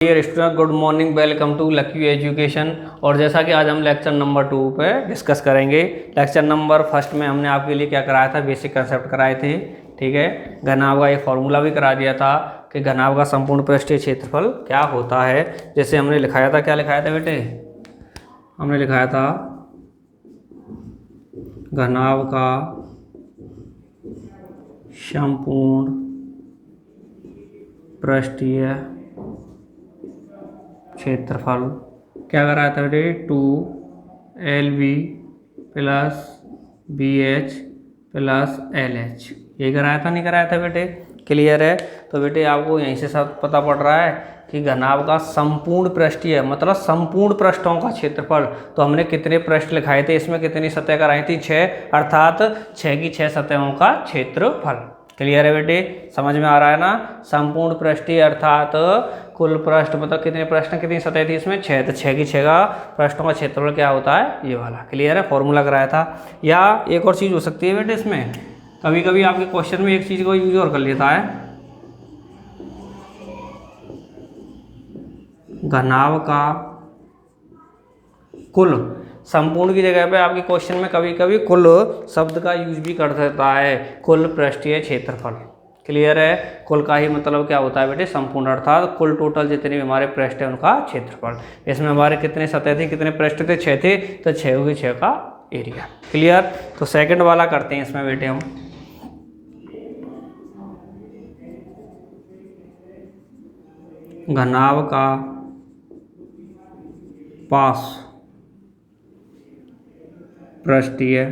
Dear student, good morning, welcome to Lucky Education. और जैसा कि आज हम लेक्चर नंबर 2 पे डिस्कस करेंगे। लेक्चर नंबर 1 में हमने आपके लिए क्या कराया था, बेसिक कंसेप्ट कराए थे। ठीक है, घनाभ का एक फॉर्मूला भी करा दिया था कि घनाभ का संपूर्ण पृष्ठीय क्षेत्रफल क्या होता है। जैसे हमने लिखाया था, क्या लिखाया था बेटे, हमने लिखाया था घनाभ का संपूर्ण पृष्ठीय क्षेत्रफल क्या कराया था बेटे, 2LB plus BH plus LH, ये कराया था नहीं कराया था बेटे? क्लियर है। तो बेटे आपको यहीं से सब पता पड़ रहा है कि घनाभ का संपूर्ण पृष्ठीय मतलब संपूर्ण पृष्ठों का क्षेत्रफल। तो हमने कितने पृष्ठ लिखाए थे, इसमें कितनी सतह कराई थी, 6, अर्थात 6 की 6 सतहों का क्षेत्रफल। क्लियर है बेटे, समझ में आ रहा है ना। संपूर्ण पृष्ठीय अर्थात कुल पृष्ठ मतलब कितने पृष्ठ कितनी सतह थी इसमें, 6, तो 6 की 6 का पृष्ठों का क्षेत्रफल क्या होता है, ये वाला। क्लियर है, फॉर्मूला कराया था। या एक और चीज़ हो सकती है बेटे, इसमें कभी कभी आपके क्वेश्चन में एक चीज़ को यूज और कर लेता है, घनाभ का कुल। संपूर्ण की जगह पे आपके क्वेश्चन में कभी कभी कुल शब्द का यूज भी कर सकता है, कुल पृष्ठीय क्षेत्रफल। क्लियर है, कुल का ही मतलब क्या होता है बेटे, संपूर्ण, अर्थात कुल टोटल जितने भी हमारे पृष्ठ है उनका क्षेत्रफल। इसमें हमारे कितने सतह थे, कितने पृष्ठ थे, 6 थे, तो 6 की 6 का एरिया। क्लियर। तो सेकंड वाला करते हैं इसमें बेटे हम, घनाभ का पास पृष्ठीय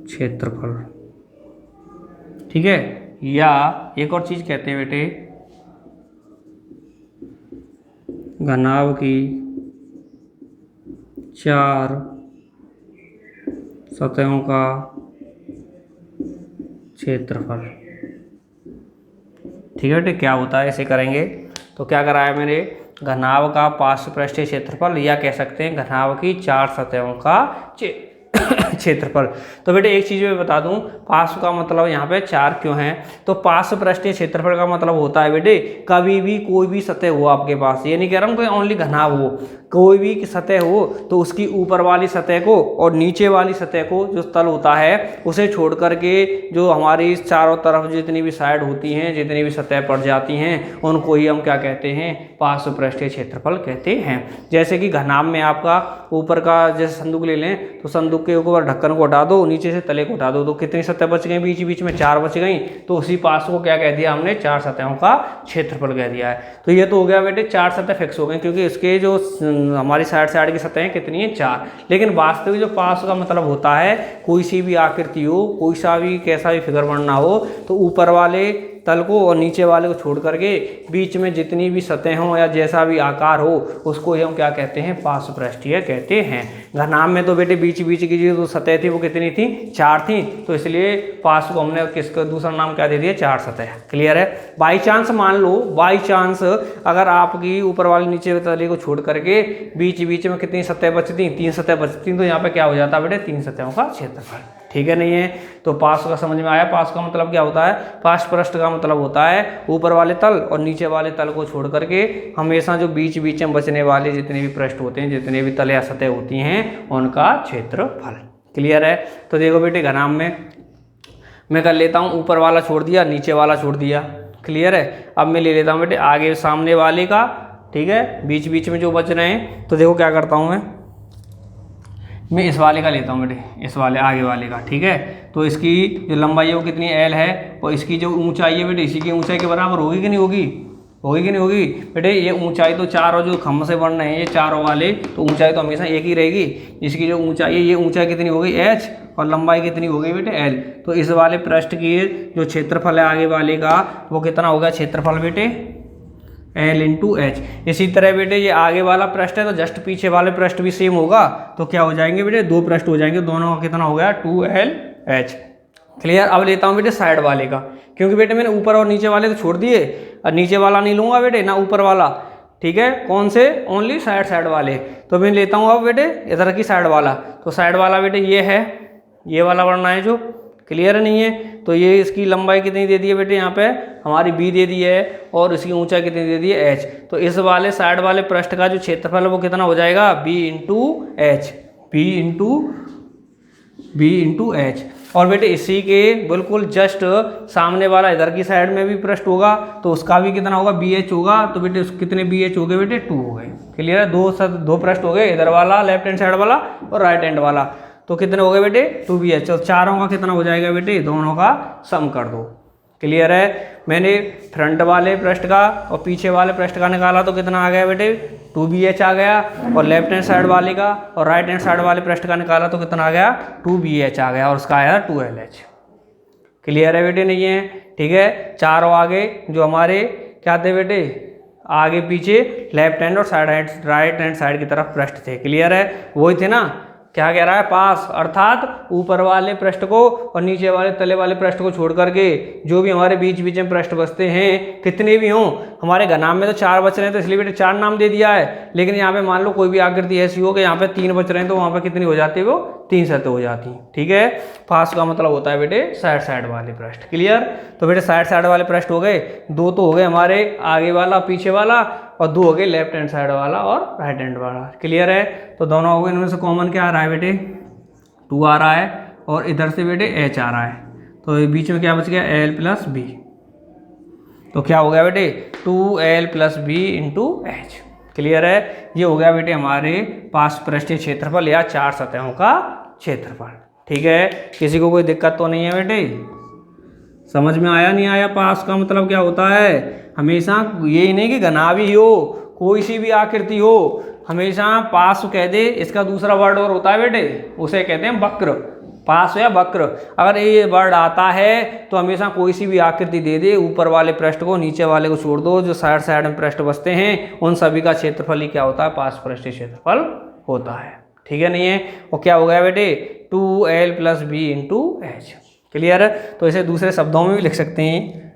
क्षेत्रफल। ठीक है, या एक और चीज कहते हैं बेटे, घनाभ की 4 सतहों का क्षेत्रफल। ठीक है बेटे, क्या होता है, ऐसे करेंगे। तो क्या कराया मैंने, घनाभ का पार्श्व पृष्ठीय क्षेत्रफल, या कह सकते हैं घनाभ की 4 सतहों का क्षेत्रफल। तो बेटे एक चीज मैं बता दूं, पार्श्व का मतलब यहाँ पे 4 क्यों है, तो पार्श्व पृष्ठीय क्षेत्रफल का मतलब होता है बेटे कभी भी कोई भी सतह हो आपके पास, ये नहीं कह रहा हूँ कोई ओनली घनाभ हो, कोई भी सतह हो तो उसकी ऊपर वाली सतह को और नीचे वाली सतह को, जो तल होता है उसे छोड़ करके जो हमारी चारों तरफ जितनी भी साइड होती हैं, जितनी भी सतह पड़ जाती हैं, उनको ही हम क्या कहते हैं, पार्श्व पृष्ठीय क्षेत्रफल कहते हैं। जैसे कि घनाभ में आपका ऊपर का जैसे संदूक ले लें, तो संदूक के ऊपर ढक्कन को हटा दो, नीचे से तले को हटा दो, तो कितनी सतह बच गई, बीच बीच में 4 बच गई। तो उसी पार्श्व को क्या कह दिया हमने, 4 सतहों का क्षेत्रफल कह दिया है। तो ये तो हो गया बेटे 4 सतह फिक्स हो गए, क्योंकि इसके जो हमारी साइड की सतहें कितनी है, 4। लेकिन वास्तविक जो पार्श्व का मतलब होता है, कोई सी भी आकृति हो, कोई सा भी कैसा भी फिगर बनना हो, तो ऊपर वाले तल को और नीचे वाले को छोड़ करके बीच में जितनी भी सतह हो या जैसा भी आकार हो, उसको हम क्या कहते हैं, पार्श्व पृष्ठीय कहते हैं। घनाभ में तो बेटे बीच बीच की जो सतह थी वो कितनी थी, 4 थी, तो इसलिए पार्श्व को हमने किसका दूसरा नाम क्या दे दिया, 4 सतह। क्लियर है। बाई चांस मान लो, बाई चांस अगर आपकी ऊपर वाले नीचे तले को छोड़ करके बीच बीच में कितनी सतह बचती, 3 सतह बचती, तो यहाँ पे क्या हो जाता बेटे, 3 सतहों का क्षेत्रफल। ठीक है, नहीं है। तो पार्श्व का समझ में आया, पार्श्व का मतलब क्या होता है, पार्श्व पृष्ठ का मतलब होता है ऊपर वाले तल और नीचे वाले तल को छोड़ करके हमेशा जो बीच बीच में बचने वाले जितने भी पृष्ठ होते हैं, जितने भी तल या सतह होती हैं, उनका क्षेत्रफल। क्लियर है। तो देखो बेटे, घनाभ में मैं कर लेता हूँ, ऊपर वाला छोड़ दिया, नीचे वाला छोड़ दिया। क्लियर है। अब मैं ले लेता हूँ बेटे आगे सामने वाले का, ठीक है, बीच बीच में जो बच रहे हैं। तो देखो क्या करता हूँ मैं इस वाले का लेता हूँ बेटे, इस वाले आगे वाले का। ठीक है, तो इसकी जो लंबाई है वो कितनी L है, और इसकी जो ऊंचाई है बेटे इसी की ऊंचाई के बराबर होगी कि नहीं होगी, होगी कि नहीं होगी बेटे। ये ऊंचाई तो चारों जो खम्भ से बन रहे हैं, ये चारों वाले, तो ऊंचाई तो हमेशा एक ही रहेगी। इसकी जो ऊंचाई है, ये ऊंचाई कितनी हो गई H, और लंबाई कितनी हो गई बेटे L। तो इस वाले पृष्ठ की जो क्षेत्रफल है आगे वाले का, वो कितना होगा क्षेत्रफल बेटे, L इंटू H। इसी तरह बेटे ये आगे वाला पृष्ठ है, तो जस्ट पीछे वाले पृष्ठ भी सेम होगा, तो क्या हो जाएंगे बेटे, 2 पृष्ठ हो जाएंगे, दोनों का कितना हो गया, 2LH। क्लियर। अब लेता हूँ बेटे साइड वाले का, क्योंकि बेटे मैंने ऊपर और नीचे वाले तो छोड़ दिए, और नीचे वाला नहीं लूंगा बेटे, ना ऊपर वाला। ठीक है, कौन से, ओनली साइड वाले। तो मैं लेता हूँ अब बेटे इधर की साइड वाला। तो साइड वाला बेटे ये है, ये वाला बनना है जो। क्लियर नहीं है। तो ये इसकी लंबाई कितनी दे दी है बेटे, यहाँ पे हमारी b दे दी है और इसकी ऊंचाई कितनी दे दी है h। तो इस वाले साइड वाले पृष्ठ का जो क्षेत्रफल है वो कितना हो जाएगा, b इंटू h। और बेटे इसी के बिल्कुल जस्ट सामने वाला इधर की साइड में भी पृष्ठ होगा तो उसका भी कितना होगा, BH होगा। तो बेटे कितने BH हो गए बेटे, 2 हो गए। क्लियर है, दो पृष्ठ हो गए, इधर वाला लेफ्ट हैंड साइड वाला और राइट हैंड वाला। तो कितने हो गए बेटे, 2BH। तो चारों का कितना हो जाएगा बेटे, दोनों का सम कर दो। क्लियर है, मैंने फ्रंट वाले पृष्ठ का और पीछे वाले पृष्ठ का निकाला तो कितना आ गया बेटे, 2BH आ गया। और लेफ्ट हैंड साइड वाले का और राइट हैंड साइड वाले पृष्ठ का निकाला तो कितना आ गया, 2BH आ गया और उसका आया 2LH। क्लियर है बेटे, नहीं है, ठीक है। चारों आगे जो हमारे क्या थे बेटे, आगे पीछे लेफ्ट हैंड और राइट हैंड साइड की तरफ पृष्ठ थे। क्लियर है, वही थे ना। क्या कह रहा है, पास, अर्थात ऊपर वाले पृष्ठ को और नीचे वाले तले वाले पृष्ठ को छोड़ करके जो भी हमारे बीच बीच में पृष्ठ बचते हैं, कितने भी हों, हमारे घनाभ में तो 4 बच रहे हैं तो इसलिए बेटे 4 नाम दे दिया है। लेकिन यहाँ पे मान लो कोई भी आकृति ऐसी हो कि यहाँ पे 3 बच रहे हैं तो वहाँ पे कितनी हो जाती है, वो 3 सतह हो जाती हैं। ठीक है, पास का मतलब होता है बेटे साइड वाले पृष्ठ। क्लियर, तो बेटे साइड वाले पृष्ठ हो गए, 2 तो हो गए हमारे आगे वाला पीछे वाला और 2 हो गए लेफ्ट हैंड साइड वाला और राइट हैंड वाला। क्लियर है, तो दोनों हो गए, इनमें से कॉमन क्या आ रहा है बेटे, 2 आ रहा है और इधर से बेटे h आ रहा है। तो बीच में क्या बच गया, l प्लस b। तो क्या हो गया बेटे, 2l plus b into h। Clear है, ये हो गया बेटे हमारे पास पृष्ठीय क्षेत्रफल या 4 सतहों का क्षेत्रफल। ठीक है, किसी को कोई दिक्कत तो नहीं है बेटे, समझ में आया नहीं आया। पास का मतलब क्या होता है, हमेशा यही नहीं कि घनाभ ही हो, कोई सी भी आकृति हो, हमेशा पास कह दे, इसका दूसरा वर्ड और होता है बेटे, उसे कहते हैं वक्र, पास या वक्र। अगर ये वर्ड आता है तो हमेशा कोई सी भी आकृति दे दे, ऊपर वाले पृष्ठ को नीचे वाले को छोड़ दो, जो साइड में पृष्ठ बचते हैं उन सभी का क्षेत्रफल ही क्या होता है, पास पृष्ठीय क्षेत्रफल होता है। ठीक है, नहीं है। और क्या हो गया बेटे, 2l plus b into h। Clear है, तो इसे दूसरे शब्दों में भी लिख सकते हैं,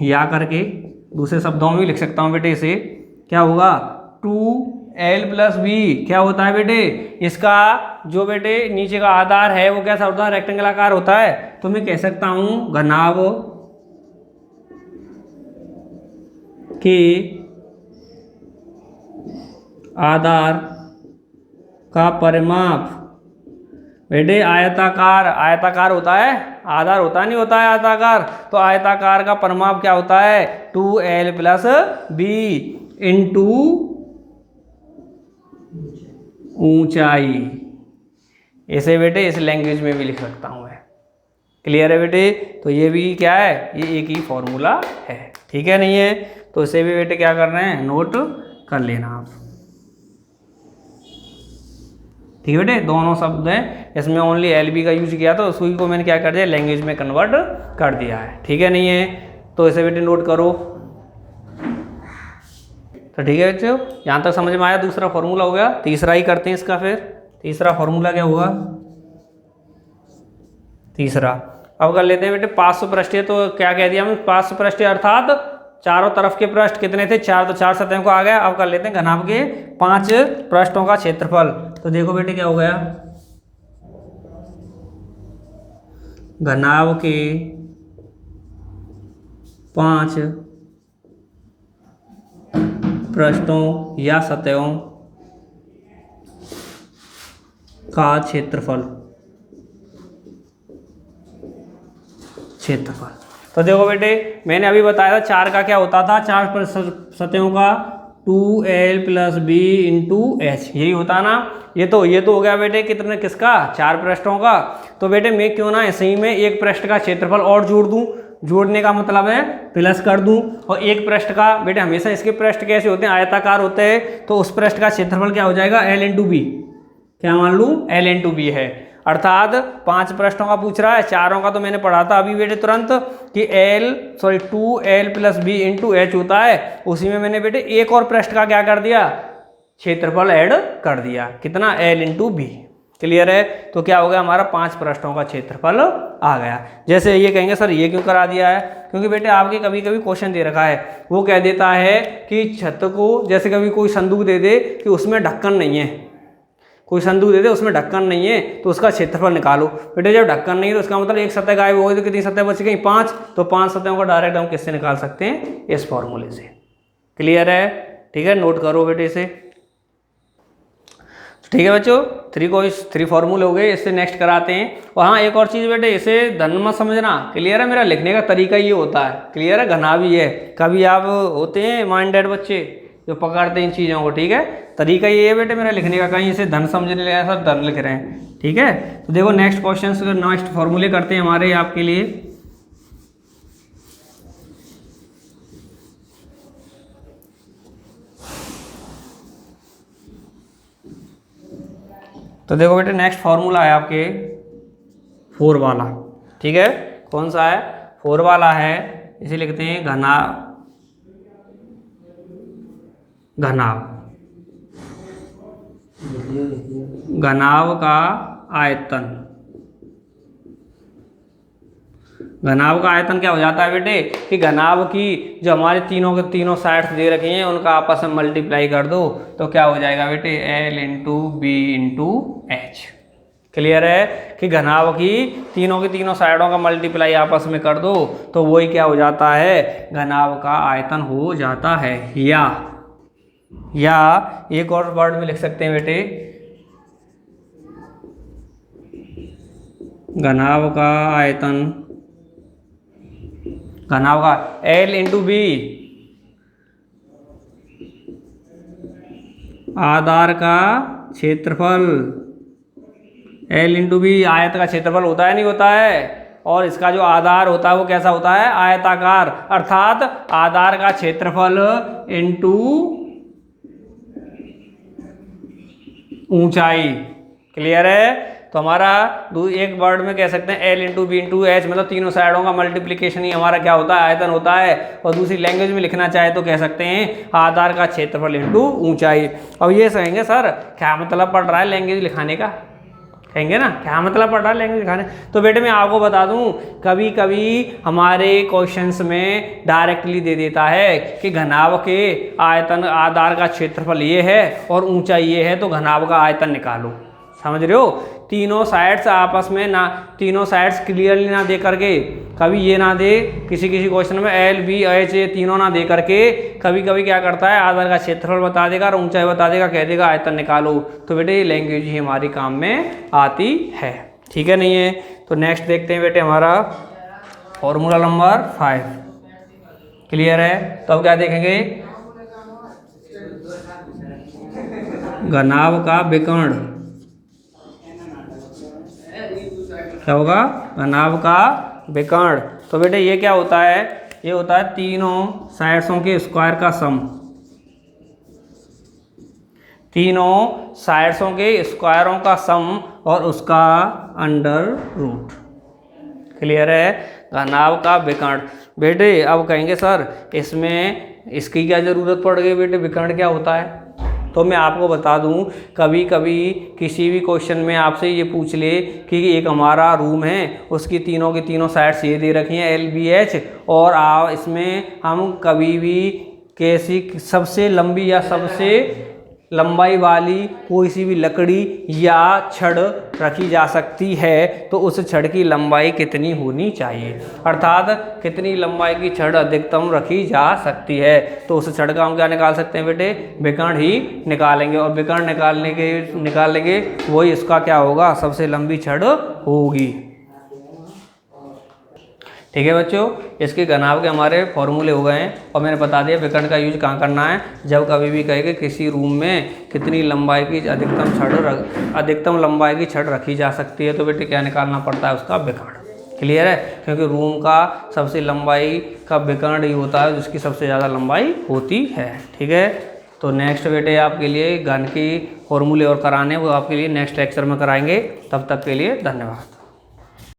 या करके दूसरे शब्दों में भी लिख सकता हूँ बेटे। इसे क्या होगा, 2l प्लस b क्या होता है बेटे, इसका जो बेटे नीचे का आधार है वो कैसा होता है, रेक्टेंगल आकार होता है। तो मैं कह सकता हूँ घनाभ के आधार का परिमाप बेटे आयताकार होता है, आधार होता नहीं होता है आयताकार। तो आयताकार का परिमाप क्या होता है, 2l प्लस b इंटू ऊंचाई। इसे बेटे इस लैंग्वेज में भी लिख सकता हूं मैं। क्लियर है बेटे, तो ये भी क्या है, ये एक ही फॉर्मूला है। ठीक है, नहीं है, तो इसे भी बेटे क्या करना है, नोट कर लेना आप। ठीक है बेटे, दोनों शब्द हैं, इसमें ओनली LB का यूज किया तो उसी को मैंने क्या कर दिया, लैंग्वेज में कन्वर्ट कर दिया है। ठीक है, नहीं है, तो इसे बेटे नोट करो। तो ठीक है बच्चों, यहाँ तक समझ में आया। दूसरा फॉर्मूला हो गया, तीसरा ही करते हैं इसका। फिर तीसरा फॉर्मूला क्या होगा, तीसरा अब कर लेते हैं बेटे पार्श्व पृष्ठीय। तो क्या कह दिया हमने, पार्श्व पृष्ठीय अर्थात चारों तरफ के पृष्ठ कितने थे, 4, तो 4 सतहों को आ गया। अब कर लेते हैं घनाभ के 5 पृष्ठों का क्षेत्रफल। तो देखो बेटे क्या हो गया, घनाभ के 5 पृष्ठों या सतहों का क्षेत्रफल। तो देखो बेटे, मैंने अभी बताया था 4 का क्या होता था, 4 सतहों का 2l plus b into h, यही होता ना। ये तो हो गया बेटे कितने, किसका, 4 पृष्ठों का। तो बेटे मैं क्यों ना इसी में एक पृष्ठ का क्षेत्रफल और जोड़ दूं, जोड़ने का मतलब है प्लस कर दूं। और एक पृष्ठ का बेटे, हमेशा इसके पृष्ठ कैसे होते हैं, आयताकार होते हैं, तो उस पृष्ठ का क्षेत्रफल क्या हो जाएगा, l इंटू बी। क्या मान लूँ, l इंटू बी है। अर्थात 5 पृष्ठों का पूछ रहा है, 4 का तो मैंने पढ़ा था अभी बेटे तुरंत कि 2l plus b into h होता है। उसी में मैंने बेटे एक और पृष्ठ का क्या कर दिया, क्षेत्रफल ऐड कर दिया, कितना, l इंटू बी। क्लियर है, तो क्या हो गया, हमारा 5 पृष्ठों का क्षेत्रफल आ गया। जैसे ये कहेंगे सर ये क्यों करा दिया है, क्योंकि बेटे आपके कभी कभी क्वेश्चन दे रखा है, वो कह देता है कि छत को, जैसे कभी कोई संदूक दे दे कि उसमें ढक्कन नहीं है, कोई संदूक दे दे उसमें ढक्कन नहीं है तो उसका क्षेत्रफल निकालो। बेटे जब ढक्कन नहीं है तो इसका मतलब एक सतह गायब हो गई, तो कितनी सतह बच गई? 5। तो 5 सतहों का डायरेक्ट हम किससे निकाल सकते हैं? इस फॉर्मूले से। क्लियर है? ठीक है, नोट करो बेटे इसे। ठीक है बच्चों, 3 फॉर्मूले हो गए, इससे नेक्स्ट कराते हैं। और हाँ एक और चीज़ बेटे, इसे धन मत समझना। क्लियर है? मेरा लिखने का तरीका ये होता है। क्लियर है? घना भी है। कभी आप होते हैं माइंडेड बच्चे जो पकड़ते हैं इन चीज़ों को। ठीक है, तरीका ये है बेटे मेरा लिखने का, कहीं इसे धन समझने लगा सर धन लिख रहे हैं। ठीक है, तो देखो नेक्स्ट क्वेश्चन, नेक्स्ट फॉर्मूले करते हैं हमारे आपके लिए। तो देखो बेटे नेक्स्ट फॉर्मूला है आपके 4 वाला। ठीक है, कौन सा है? 4 वाला है। इसे लिखते हैं घनाभ का आयतन। घनाभ का आयतन क्या हो जाता है बेटे कि घनाभ की जो हमारे तीनों के तीनों साइड्स दे रखी हैं उनका आपस में मल्टीप्लाई कर दो तो क्या हो जाएगा बेटे? L into B into H. Clear है कि घनाभ की तीनों साइडों का मल्टीप्लाई आपस में कर दो तो वही क्या हो जाता है? घनाभ का आयतन हो जाता है। या एक और वर्ड में लिख सकते हैं बेटे, घनाभ का आयतन, घनाभ का L इंटू बी, आधार का क्षेत्रफल। L इंटू बी आयत का क्षेत्रफल होता है नहीं होता है, और इसका जो आधार होता है वो कैसा होता है? आयताकार, अर्थात आधार का क्षेत्रफल इंटू ऊंचाई। क्लियर है? तो हमारा एक वर्ड में कह सकते हैं L into B into H, मतलब तीनों साइडों का मल्टीप्लिकेशन ही हमारा क्या होता है? आयतन होता है। और दूसरी लैंग्वेज में लिखना चाहे तो कह सकते हैं आधार का क्षेत्रफल इंटू ऊंचाई। अब ये कहेंगे सर क्या मतलब पड़ रहा है लैंग्वेज लिखाने का? कहेंगे ना क्या मतलब पड़ रहा है लैंग्वेज लिखाने? तो बेटे मैं आपको बता दूं, कभी कभी हमारे क्वेश्चंस में डायरेक्टली दे देता है कि घनाभ के आयतन, आधार का क्षेत्रफल ये है और ऊंचाई ये है, तो घनाभ का आयतन निकालो। समझ रहे हो? तीनों साइड्स आपस में ना, तीनों साइड्स क्लियरली ना दे करके, कभी ये ना दे किसी क्वेश्चन में L B H ये तीनों ना दे करके, कभी कभी क्या करता है आधार का क्षेत्रफल बता देगा और ऊंचाई बता देगा, कह देगा आयतन निकालो। तो बेटे ये लैंग्वेज ही हमारी काम में आती है। ठीक है नहीं है? तो नेक्स्ट देखते हैं बेटे हमारा फॉर्मूला नंबर 5। क्लियर है? तो अब क्या देखेंगे? घनाभ का विकर्ण। क्या होगा? घनाभ का विकर्ण। तो बेटे ये क्या होता है? ये होता है तीनों साइड्सों के स्क्वायर का सम। तीनों साइड्सों के स्क्वायरों का सम और उसका अंडर रूट। क्लियर है? घनाभ का विकर्ण। बेटे अब कहेंगे सर इसमें इसकी क्या ज़रूरत पड़ गई बेटे? विकर्ण क्या होता है? तो मैं आपको बता दूं, कभी कभी किसी भी क्वेश्चन में आपसे ये पूछ ले कि एक हमारा रूम है, उसकी तीनों की तीनों साइड्स ये दे रखी हैं L B H, और इसमें हम कभी भी कैसी सबसे लंबी या सबसे लंबाई वाली कोई सी भी लकड़ी या छड़ रखी जा सकती है, तो उस छड़ की लंबाई कितनी होनी चाहिए, अर्थात कितनी लंबाई की छड़ अधिकतम रखी जा सकती है। तो उस छड़ का हम क्या निकाल सकते हैं बेटे? विकर्ण ही निकालेंगे, और विकर्ण निकालेंगे वही इसका क्या होगा? सबसे लंबी छड़ होगी। ठीक है बच्चों, इसके घनाभ के हमारे फॉर्मूले हो गए हैं, और मैंने बता दिया विकर्ण का यूज कहाँ करना है। जब कभी भी कहे कि किसी रूम में कितनी लंबाई की अधिकतम लंबाई की छड़ रखी जा सकती है, तो बेटे क्या निकालना पड़ता है? उसका विकर्ण। क्लियर है? क्योंकि रूम का सबसे लंबाई का विकर्ण ही होता है जिसकी सबसे ज़्यादा लंबाई होती है। ठीक है, तो नेक्स्ट बेटे आपके लिए घन की फॉर्मूले और कराने वो आपके लिए नेक्स्ट लेक्चर में कराएंगे। तब तक के लिए धन्यवाद।